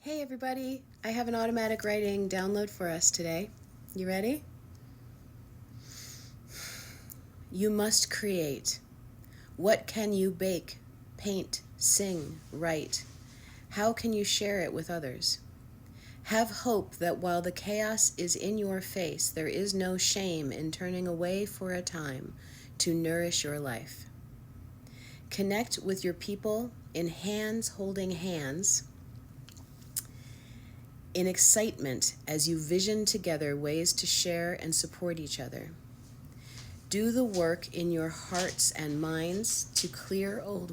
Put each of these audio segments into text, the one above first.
Hey everybody, I have an automatic writing download for us today. You ready? You must create. What can you bake, paint, sing, write? How can you share it with others? Have hope that while the chaos is in your face, there is no shame in turning away for a time to nourish your life. Connect with your people in hands holding hands, in excitement as you vision together ways to share and support each other. Do the work in your hearts and minds to clear old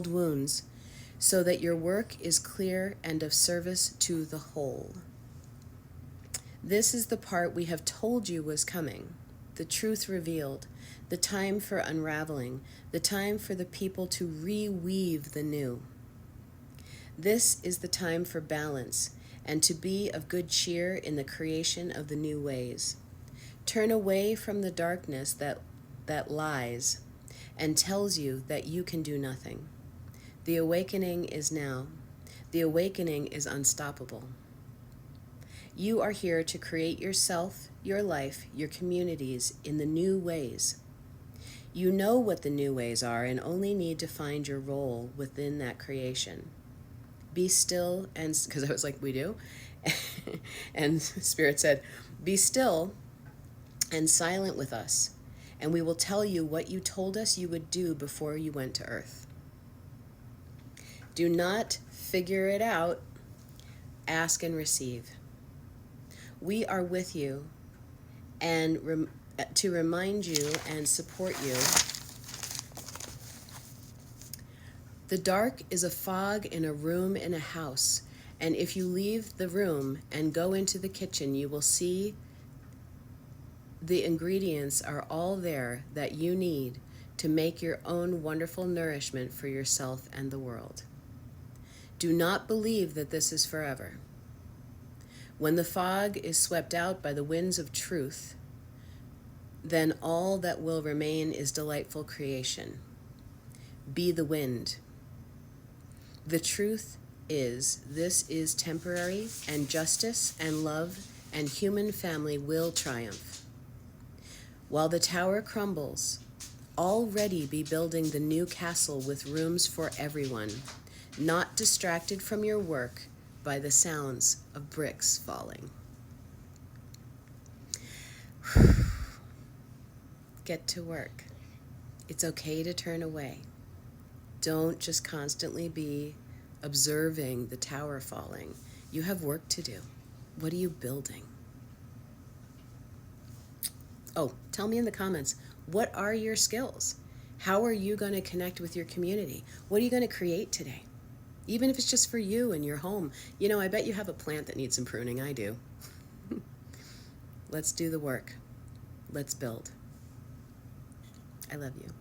wounds so that your work is clear and of service to the whole. This is the part we have told you was coming, the truth revealed, the time for unraveling, the time for the people to reweave the new. This is the time for balance and to be of good cheer in the creation of the new ways. Turn away from the darkness that lies and tells you that you can do nothing. The awakening is now. The awakening is unstoppable. You are here to create yourself, your life, your communities in the new ways. You know what the new ways are and only need to find your role within that creation. Be still, and because I was like, we do. And Spirit said, be still and silent with us, and we will tell you what you told us you would do before you went to earth. Do not figure it out. Ask and receive. We are with you and to remind you and support you. The dark is a fog in a room in a house, and if you leave the room and go into the kitchen, you will see the ingredients are all there that you need to make your own wonderful nourishment for yourself and the world. Do not believe that this is forever. When the fog is swept out by the winds of truth, then all that will remain is delightful creation. Be the wind. The truth is, this is temporary, and justice and love and human family will triumph. While the tower crumbles, already be building the new castle with rooms for everyone, not distracted from your work by the sounds of bricks falling. Get to work. It's okay to turn away. Don't just constantly be observing the tower falling. You have work to do. What are you building? Oh, tell me in the comments, what are your skills? How are you going to connect with your community? What are you going to create today? Even if it's just for you and your home. You know, I bet you have a plant that needs some pruning. I do. Let's do the work. Let's build. I love you.